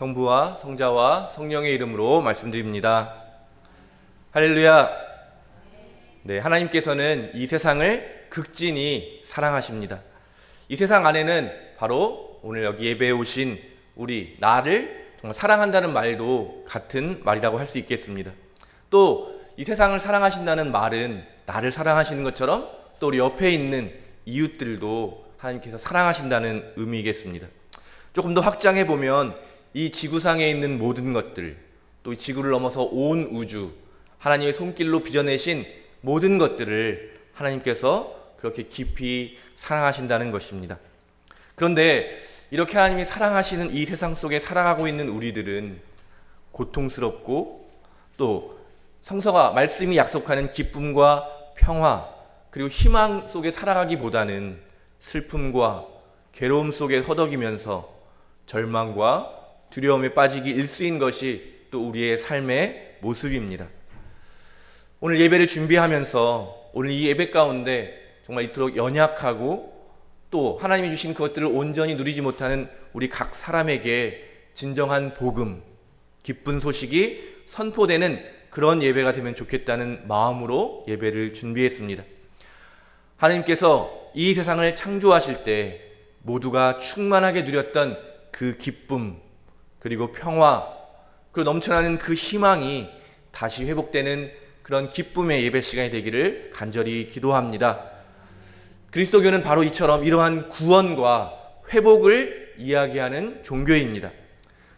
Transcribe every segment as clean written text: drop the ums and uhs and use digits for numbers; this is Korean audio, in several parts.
성부와 성자와 성령의 이름으로 말씀드립니다. 할렐루야. 네, 하나님께서는 이 세상을 극진히 사랑하십니다. 이 세상 안에는 바로 오늘 여기 예배에 오신 나를 정말 사랑한다는 말도 같은 말이라고 할 수 있겠습니다. 또 이 세상을 사랑하신다는 말은 나를 사랑하시는 것처럼 또 우리 옆에 있는 이웃들도 하나님께서 사랑하신다는 의미이겠습니다. 조금 더 확장해 보면 이 지구상에 있는 모든 것들, 또 이 지구를 넘어서 온 우주, 하나님의 손길로 빚어내신 모든 것들을 하나님께서 그렇게 깊이 사랑하신다는 것입니다. 그런데 이렇게 하나님이 사랑하시는 이 세상 속에 살아가고 있는 우리들은 고통스럽고 또 성서가 말씀이 약속하는 기쁨과 평화 그리고 희망 속에 살아가기보다는 슬픔과 괴로움 속에 허덕이면서 절망과 두려움에 빠지기 일쑤인 것이 또 우리의 삶의 모습입니다. 오늘 예배를 준비하면서 오늘 이 예배 가운데 정말 이토록 연약하고 또 하나님이 주신 그것들을 온전히 누리지 못하는 우리 각 사람에게 진정한 복음, 기쁜 소식이 선포되는 그런 예배가 되면 좋겠다는 마음으로 예배를 준비했습니다. 하나님께서 이 세상을 창조하실 때 모두가 충만하게 누렸던 그 기쁨, 그리고 평화, 그리고 넘쳐나는 그 희망이 다시 회복되는 그런 기쁨의 예배 시간이 되기를 간절히 기도합니다. 그리스도교는 바로 이처럼 이러한 구원과 회복을 이야기하는 종교입니다.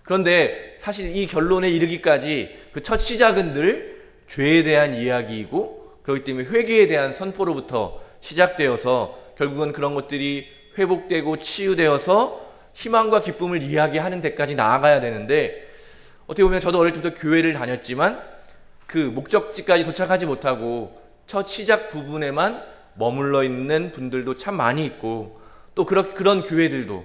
그런데 사실 이 결론에 이르기까지 그 첫 시작은 늘 죄에 대한 이야기이고 그렇기 때문에 회개에 대한 선포로부터 시작되어서 결국은 그런 것들이 회복되고 치유되어서 희망과 기쁨을 이야기하는 데까지 나아가야 되는데, 어떻게 보면 저도 어릴 때부터 교회를 다녔지만 그 목적지까지 도착하지 못하고 첫 시작 부분에만 머물러 있는 분들도 참 많이 있고, 또 그런 교회들도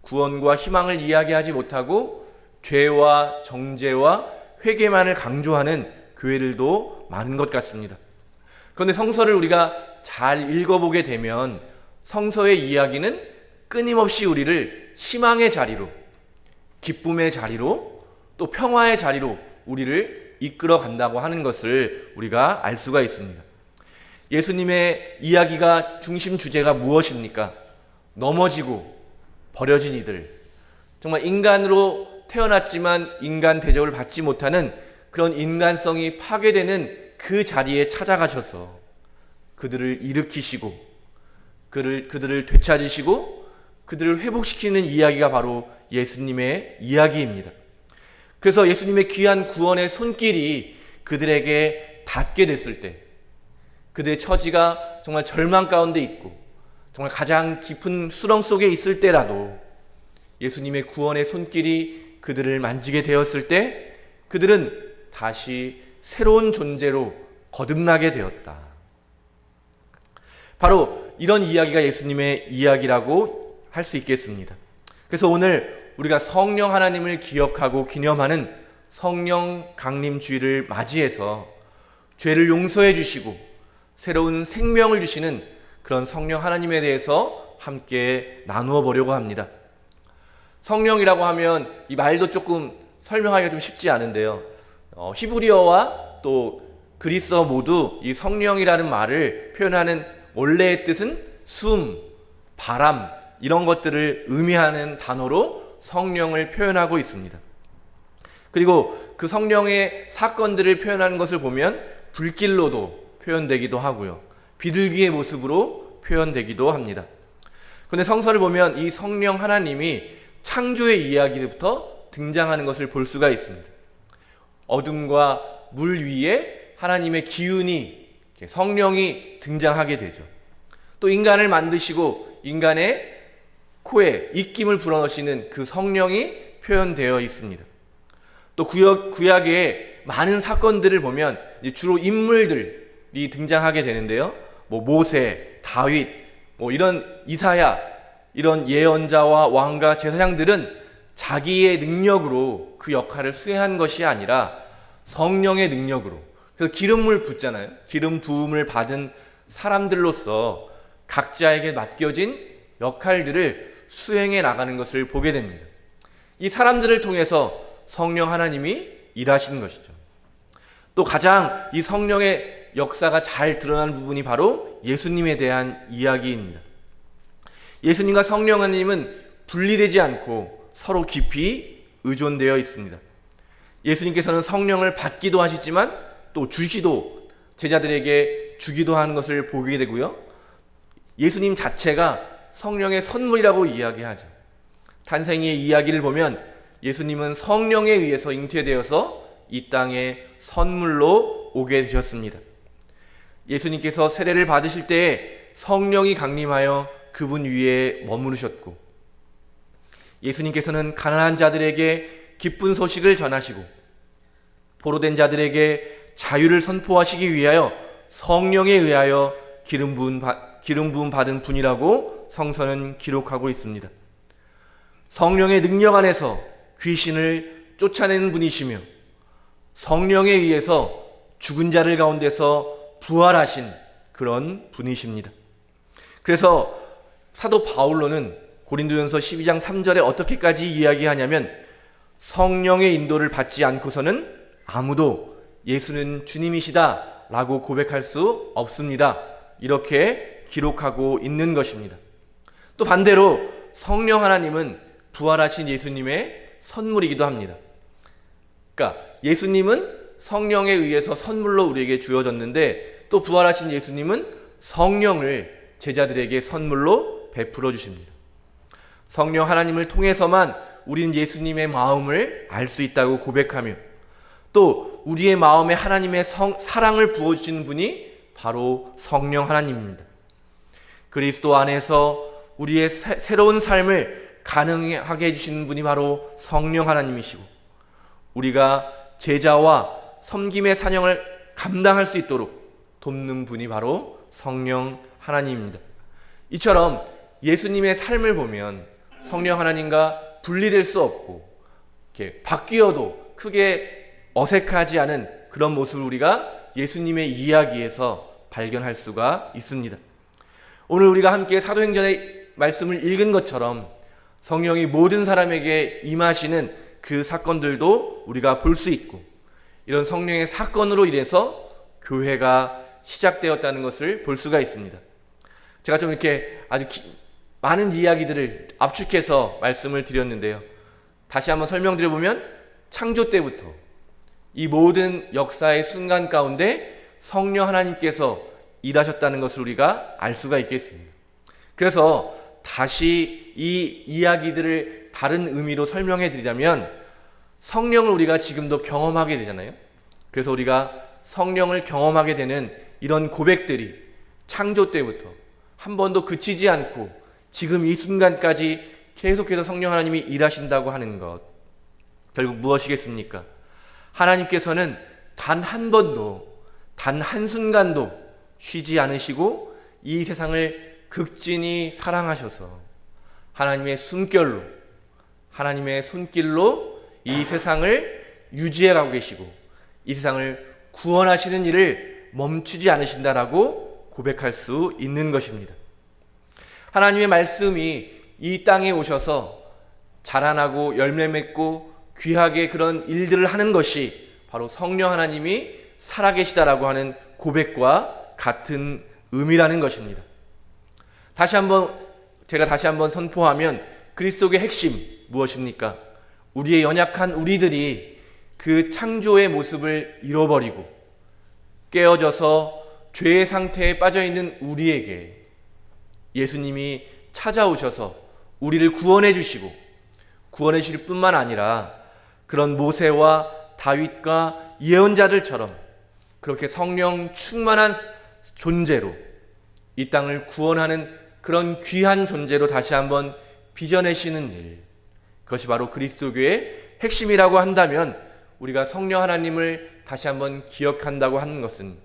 구원과 희망을 이야기하지 못하고 죄와 정죄와 회개만을 강조하는 교회들도 많은 것 같습니다. 그런데 성서를 우리가 잘 읽어보게 되면 성서의 이야기는 끊임없이 우리를 희망의 자리로, 기쁨의 자리로, 또 평화의 자리로 우리를 이끌어 간다고 하는 것을 우리가 알 수가 있습니다. 예수님의 이야기가 중심 주제가 무엇입니까? 넘어지고 버려진 이들, 정말 인간으로 태어났지만 인간 대접을 받지 못하는 그런 인간성이 파괴되는 그 자리에 찾아가셔서 그들을 일으키시고 그들을 되찾으시고 그들을 회복시키는 이야기가 바로 예수님의 이야기입니다. 그래서 예수님의 귀한 구원의 손길이 그들에게 닿게 됐을 때, 그들의 처지가 정말 절망 가운데 있고 정말 가장 깊은 수렁 속에 있을 때라도 예수님의 구원의 손길이 그들을 만지게 되었을 때 그들은 다시 새로운 존재로 거듭나게 되었다. 바로 이런 이야기가 예수님의 이야기라고 할 수 있겠습니다. 그래서 오늘 우리가 성령 하나님을 기억하고 기념하는 성령 강림 주일을 맞이해서 죄를 용서해 주시고 새로운 생명을 주시는 그런 성령 하나님에 대해서 함께 나누어 보려고 합니다. 성령이라고 하면 이 말도 조금 설명하기가 좀 쉽지 않은데요. 히브리어와 또 그리스어 모두 이 성령이라는 말을 표현하는 원래의 뜻은 숨, 바람 이런 것들을 의미하는 단어로 성령을 표현하고 있습니다. 그리고 그 성령의 사건들을 표현하는 것을 보면 불길로도 표현되기도 하고요. 비둘기의 모습으로 표현되기도 합니다. 그런데 성서를 보면 이 성령 하나님이 창조의 이야기부터 등장하는 것을 볼 수가 있습니다. 어둠과 물 위에 하나님의 기운이, 성령이 등장하게 되죠. 또 인간을 만드시고 인간의 코에 입김을 불어넣으시는 그 성령이 표현되어 있습니다. 또 구약의 많은 사건들을 보면 주로 인물들이 등장하게 되는데요. 모세, 다윗, 이런 이사야, 이런 예언자와 왕과 제사장들은 자기의 능력으로 그 역할을 수행한 것이 아니라 성령의 능력으로, 그래서 기름을 붓잖아요. 기름 부음을 받은 사람들로서 각자에게 맡겨진 역할들을 수행해 나가는 것을 보게 됩니다. 이 사람들을 통해서 성령 하나님이 일하시는 것이죠. 또 가장 이 성령의 역사가 잘 드러나는 부분이 바로 예수님에 대한 이야기입니다. 예수님과 성령 하나님은 분리되지 않고 서로 깊이 의존되어 있습니다. 예수님께서는 성령을 받기도 하시지만 또 주시도, 제자들에게 주기도 하는 것을 보게 되고요. 예수님 자체가 성령의 선물이라고 이야기하죠. 탄생의 이야기를 보면 예수님은 성령에 의해서 잉태되어서 이 땅에 선물로 오게 되셨습니다. 예수님께서 세례를 받으실 때에 성령이 강림하여 그분 위에 머무르셨고, 예수님께서는 가난한 자들에게 기쁜 소식을 전하시고 포로된 자들에게 자유를 선포하시기 위하여 성령에 의하여 기름 부음 받은 분이라고 성서는 기록하고 있습니다. 성령의 능력 안에서 귀신을 쫓아내는 분이시며 성령에 의해서 죽은 자를 가운데서 부활하신 그런 분이십니다. 그래서 사도 바울로는 고린도전서 12장 3절에 어떻게까지 이야기하냐면, 성령의 인도를 받지 않고서는 아무도 예수는 주님이시다 라고 고백할 수 없습니다. 이렇게 기록하고 있는 것입니다. 또 반대로 성령 하나님은 부활하신 예수님의 선물이기도 합니다. 그러니까 예수님은 성령에 의해서 선물로 우리에게 주어졌는데, 또 부활하신 예수님은 성령을 제자들에게 선물로 베풀어 주십니다. 성령 하나님을 통해서만 우리는 예수님의 마음을 알 수 있다고 고백하며, 또 우리의 마음에 하나님의 사랑을 부어주시는 분이 바로 성령 하나님입니다. 그리스도 안에서 우리의 새로운 삶을 가능하게 해주시는 분이 바로 성령 하나님이시고, 우리가 제자와 섬김의 사명을 감당할 수 있도록 돕는 분이 바로 성령 하나님입니다. 이처럼 예수님의 삶을 보면 성령 하나님과 분리될 수 없고, 이렇게 바뀌어도 크게 어색하지 않은 그런 모습을 우리가 예수님의 이야기에서 발견할 수가 있습니다. 오늘 우리가 함께 사도행전의 말씀을 읽은 것처럼 성령이 모든 사람에게 임하시는 그 사건들도 우리가 볼 수 있고, 이런 성령의 사건으로 인해서 교회가 시작되었다는 것을 볼 수가 있습니다. 제가 좀 이렇게 아주 많은 이야기들을 압축해서 말씀을 드렸는데요. 다시 한번 설명드려보면, 창조 때부터 이 모든 역사의 순간 가운데 성령 하나님께서 일하셨다는 것을 우리가 알 수가 있겠습니다. 그래서 다시 이 이야기들을 다른 의미로 설명해 드리자면, 성령을 우리가 지금도 경험하게 되잖아요. 그래서 우리가 성령을 경험하게 되는 이런 고백들이 창조 때부터 한 번도 그치지 않고 지금 이 순간까지 계속해서 성령 하나님이 일하신다고 하는 것, 결국 무엇이겠습니까? 하나님께서는 단 한 번도, 단 한순간도 쉬지 않으시고 이 세상을 극진히 사랑하셔서 하나님의 숨결로, 하나님의 손길로 이 세상을 유지해 가고 계시고 이 세상을 구원하시는 일을 멈추지 않으신다라고 고백할 수 있는 것입니다. 하나님의 말씀이 이 땅에 오셔서 자라나고 열매 맺고 귀하게 그런 일들을 하는 것이 바로 성령 하나님이 살아계시다라고 하는 고백과 같은 의미라는 것입니다. 제가 다시 한번 선포하면, 그리스도의 핵심 무엇입니까? 우리의 연약한 우리들이 그 창조의 모습을 잃어버리고 깨어져서 죄의 상태에 빠져있는 우리에게 예수님이 찾아오셔서 우리를 구원해 주시고, 구원해 주실 뿐만 아니라 그런 모세와 다윗과 예언자들처럼 그렇게 성령 충만한 존재로 이 땅을 구원하는 그런 귀한 존재로 다시 한번 빚어내시는 일, 그것이 바로 그리스도교의 핵심이라고 한다면, 우리가 성령 하나님을 다시 한번 기억한다고 하는 것은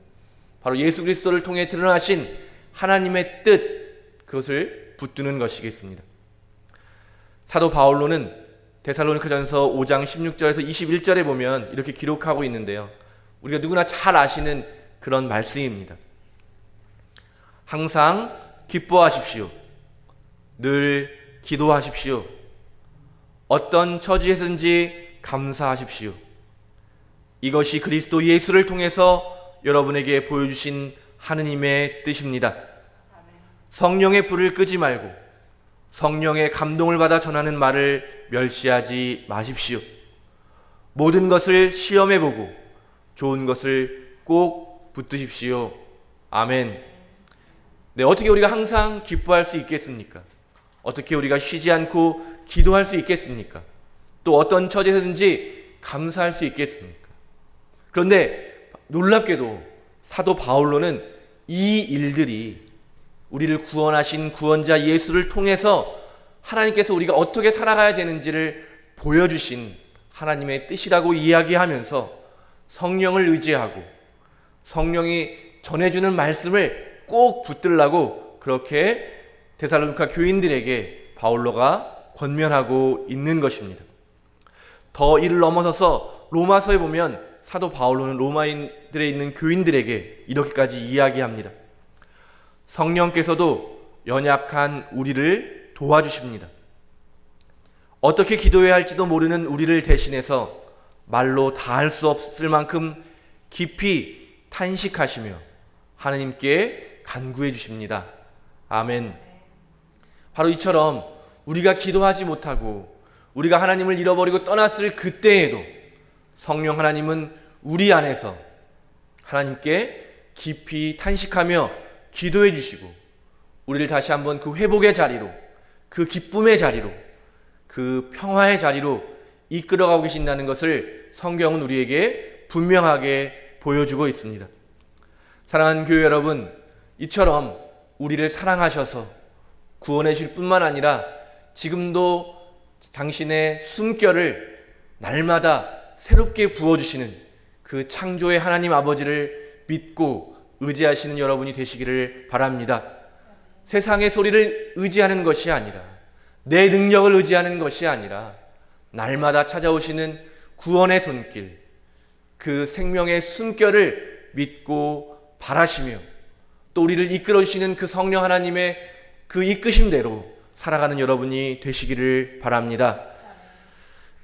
바로 예수 그리스도를 통해 드러나신 하나님의 뜻, 그것을 붙드는 것이겠습니다. 사도 바울로는 데살로니가전서 5장 16절에서 21절에 보면 이렇게 기록하고 있는데요. 우리가 누구나 잘 아시는 그런 말씀입니다. 항상 기뻐하십시오. 늘 기도하십시오. 어떤 처지에서든지 감사하십시오. 이것이 그리스도 예수를 통해서 여러분에게 보여주신 하느님의 뜻입니다. 성령의 불을 끄지 말고 성령의 감동을 받아 전하는 말을 멸시하지 마십시오. 모든 것을 시험해보고 좋은 것을 꼭 붙드십시오. 아멘. 네, 어떻게 우리가 항상 기뻐할 수 있겠습니까? 어떻게 우리가 쉬지 않고 기도할 수 있겠습니까? 또 어떤 처지에서든지 감사할 수 있겠습니까? 그런데 놀랍게도 사도 바울로는 이 일들이 우리를 구원하신 구원자 예수를 통해서 하나님께서 우리가 어떻게 살아가야 되는지를 보여주신 하나님의 뜻이라고 이야기하면서 성령을 의지하고 성령이 전해주는 말씀을 꼭 붙들라고 그렇게 데살로니가 교인들에게 바울로가 권면하고 있는 것입니다. 더 이를 넘어서서 로마서에 보면 사도 바울로는 로마인들에 있는 교인들에게 이렇게까지 이야기합니다. 성령께서도 연약한 우리를 도와주십니다. 어떻게 기도해야 할지도 모르는 우리를 대신해서 말로 다 할 수 없을 만큼 깊이 탄식하시며 하나님께 간구해 주십니다. 아멘. 바로 이처럼 우리가 기도하지 못하고 우리가 하나님을 잃어버리고 떠났을 그때에도 성령 하나님은 우리 안에서 하나님께 깊이 탄식하며 기도해 주시고 우리를 다시 한번 그 회복의 자리로, 그 기쁨의 자리로, 그 평화의 자리로 이끌어가고 계신다는 것을 성경은 우리에게 분명하게 보여주고 있습니다. 사랑하는 교회 여러분, 이처럼 우리를 사랑하셔서 구원해 주실 뿐만 아니라 지금도 당신의 숨결을 날마다 새롭게 부어주시는 그 창조의 하나님 아버지를 믿고 의지하시는 여러분이 되시기를 바랍니다. 세상의 소리를 의지하는 것이 아니라, 내 능력을 의지하는 것이 아니라 날마다 찾아오시는 구원의 손길, 그 생명의 숨결을 믿고 바라시며 또 우리를 이끌어주시는 그 성령 하나님의 그 이끄심대로 살아가는 여러분이 되시기를 바랍니다.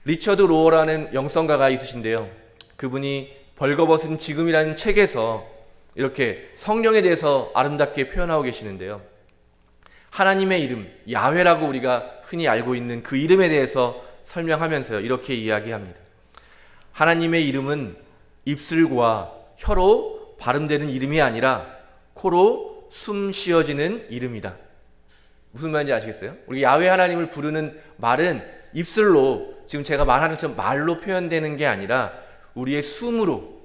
리처드 로어라는 영성가가 있으신데요, 그분이 벌거벗은 지금이라는 책에서 이렇게 성령에 대해서 아름답게 표현하고 계시는데요, 하나님의 이름, 야훼라고 우리가 흔히 알고 있는 그 이름에 대해서 설명하면서요, 이렇게 이야기합니다. 하나님의 이름은 입술과 혀로 발음되는 이름이 아니라 코로 숨 쉬어지는 이름이다. 무슨 말인지 아시겠어요? 우리 야훼 하나님을 부르는 말은 입술로, 지금 제가 말하는 것처럼 말로 표현되는 게 아니라 우리의 숨으로,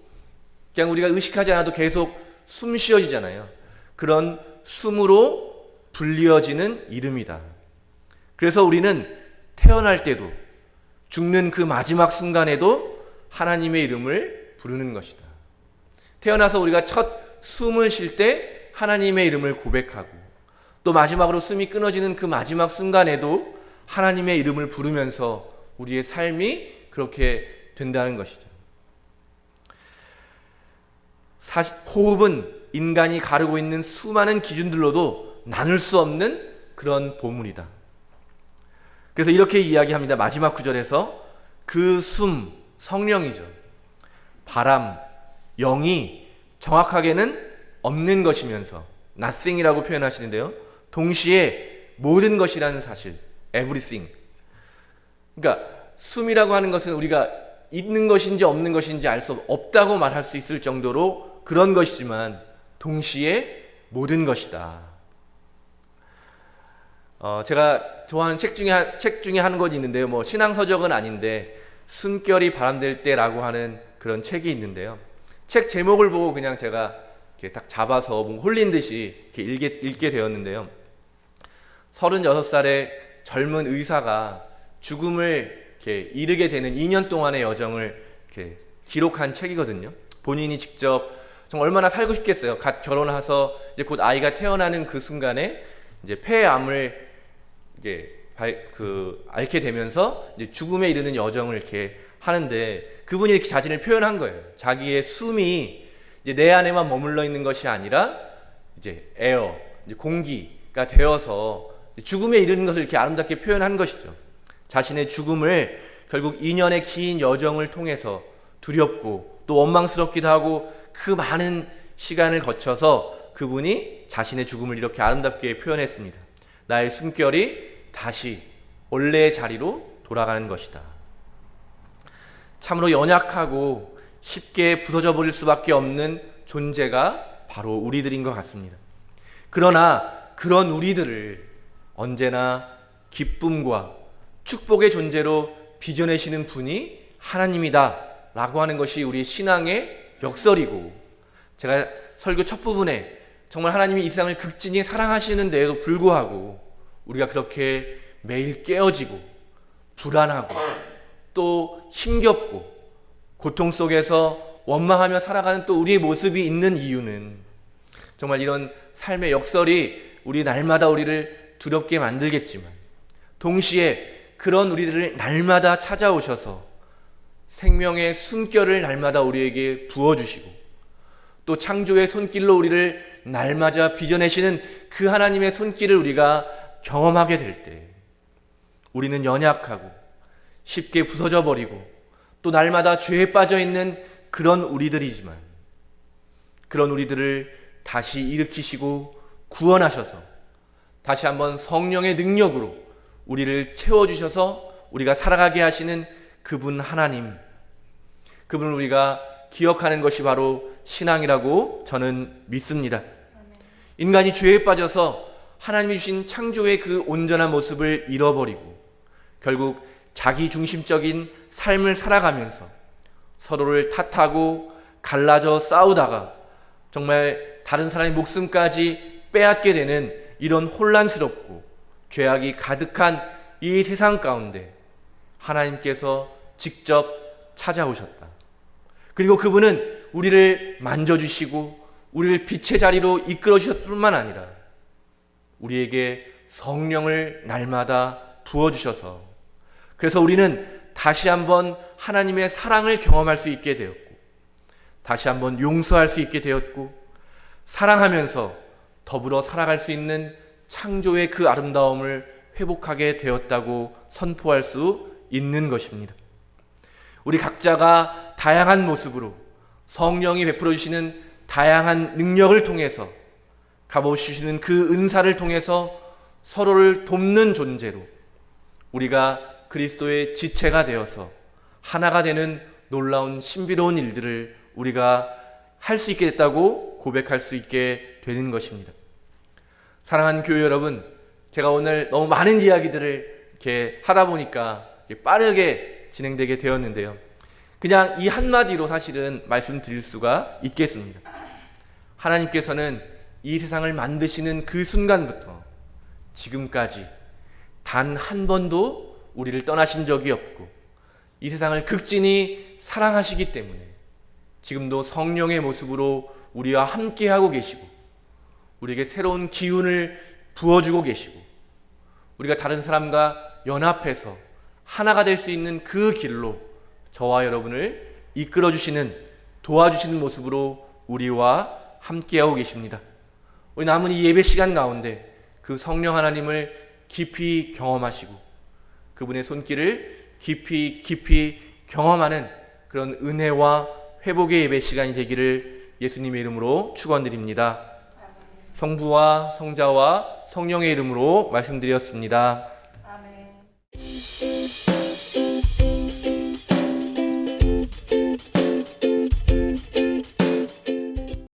그냥 우리가 의식하지 않아도 계속 숨 쉬어지잖아요. 그런 숨으로 불리어지는 이름이다. 그래서 우리는 태어날 때도 죽는 그 마지막 순간에도 하나님의 이름을 부르는 것이다. 태어나서 우리가 첫 숨을 쉴 때 하나님의 이름을 고백하고 또 마지막으로 숨이 끊어지는 그 마지막 순간에도 하나님의 이름을 부르면서 우리의 삶이 그렇게 된다는 것이죠. 호흡은 인간이 가르고 있는 수많은 기준들로도 나눌 수 없는 그런 보물이다. 그래서 이렇게 이야기합니다. 마지막 구절에서 그 숨, 성령이죠. 바람, 영이 정확하게는 없는 것이면서 nothing이라고 표현하시는데요, 동시에 모든 것이라는 사실, everything. 그러니까 숨이라고 하는 것은 우리가 있는 것인지 없는 것인지 알 수 없다고 말할 수 있을 정도로 그런 것이지만 동시에 모든 것이다. 제가 좋아하는 책 중에 한 권이 있는데요, 뭐 신앙서적은 아닌데 숨결이 바람될 때라고 하는 그런 책이 있는데요, 책 제목을 보고 그냥 제가 이렇게 딱 잡아서 홀린 듯이 이렇게 읽게 되었는데요, 36살의 젊은 의사가 죽음을 이렇게 이르게 되는 2년 동안의 여정을 이렇게 기록한 책이거든요. 본인이 직접 정말 얼마나 살고 싶겠어요. 갓 결혼해서 이제 곧 아이가 태어나는 그 순간에 이제 폐암을 이게 앓게 되면서 이제 죽음에 이르는 여정을 이렇게 하는데, 그분이 이렇게 자신을 표현한 거예요. 자기의 숨이 이제 내 안에만 머물러 있는 것이 아니라 이제 에어, 이제 공기가 되어서 죽음에 이르는 것을 이렇게 아름답게 표현한 것이죠. 자신의 죽음을 결국 2년의 긴 여정을 통해서 두렵고 또 원망스럽기도 하고 그 많은 시간을 거쳐서 그분이 자신의 죽음을 이렇게 아름답게 표현했습니다. 나의 숨결이 다시 원래의 자리로 돌아가는 것이다. 참으로 연약하고 쉽게 부서져 버릴 수밖에 없는 존재가 바로 우리들인 것 같습니다. 그러나 그런 우리들을 언제나 기쁨과 축복의 존재로 빚어내시는 분이 하나님이다 라고 하는 것이 우리 신앙의 역설이고, 제가 설교 첫 부분에 정말 하나님이 이 세상을 극진히 사랑하시는 데에도 불구하고 우리가 그렇게 매일 깨어지고 불안하고 또 힘겹고 고통 속에서 원망하며 살아가는 또 우리의 모습이 있는 이유는, 정말 이런 삶의 역설이 우리 날마다 우리를 두렵게 만들겠지만 동시에 그런 우리들을 날마다 찾아오셔서 생명의 숨결을 날마다 우리에게 부어주시고 또 창조의 손길로 우리를 날마다 빚어내시는 그 하나님의 손길을 우리가 경험하게 될 때 우리는 연약하고 쉽게 부서져 버리고 또 날마다 죄에 빠져 있는 그런 우리들이지만, 그런 우리들을 다시 일으키시고 구원하셔서 다시 한번 성령의 능력으로 우리를 채워주셔서 우리가 살아가게 하시는 그분 하나님, 그분을 우리가 기억하는 것이 바로 신앙이라고 저는 믿습니다. 인간이 죄에 빠져서 하나님이 주신 창조의 그 온전한 모습을 잃어버리고 결국 자기 중심적인 삶을 살아가면서 서로를 탓하고 갈라져 싸우다가 정말 다른 사람의 목숨까지 빼앗게 되는 이런 혼란스럽고 죄악이 가득한 이 세상 가운데 하나님께서 직접 찾아오셨다. 그리고 그분은 우리를 만져주시고 우리를 빛의 자리로 이끌어 주셨을 뿐만 아니라 우리에게 성령을 날마다 부어주셔서, 그래서 우리는 다시 한번 하나님의 사랑을 경험할 수 있게 되었고 다시 한번 용서할 수 있게 되었고 사랑하면서 더불어 살아갈 수 있는 창조의 그 아름다움을 회복하게 되었다고 선포할 수 있는 것입니다. 우리 각자가 다양한 모습으로 성령이 베풀어 주시는 다양한 능력을 통해서 값없이 그 은사를 통해서 서로를 돕는 존재로 우리가 그리스도의 지체가 되어서 하나가 되는 놀라운 신비로운 일들을 우리가 할 수 있게 됐다고 고백할 수 있게 되는 것입니다. 사랑하는 교회 여러분, 제가 오늘 너무 많은 이야기들을 이렇게 하다 보니까 빠르게 진행되게 되었는데요. 그냥 이 한마디로 사실은 말씀드릴 수가 있겠습니다. 하나님께서는 이 세상을 만드시는 그 순간부터 지금까지 단 한 번도 우리를 떠나신 적이 없고 이 세상을 극진히 사랑하시기 때문에 지금도 성령의 모습으로 우리와 함께하고 계시고 우리에게 새로운 기운을 부어주고 계시고 우리가 다른 사람과 연합해서 하나가 될 수 있는 그 길로 저와 여러분을 이끌어주시는, 도와주시는 모습으로 우리와 함께하고 계십니다. 우리 남은 이 예배 시간 가운데 그 성령 하나님을 깊이 경험하시고 그분의 손길을 깊이 경험하는 그런 은혜와 회복의 예배 시간이 되기를 예수님의 이름으로 축원드립니다. 성부와 성자와 성령의 이름으로 말씀드렸습니다.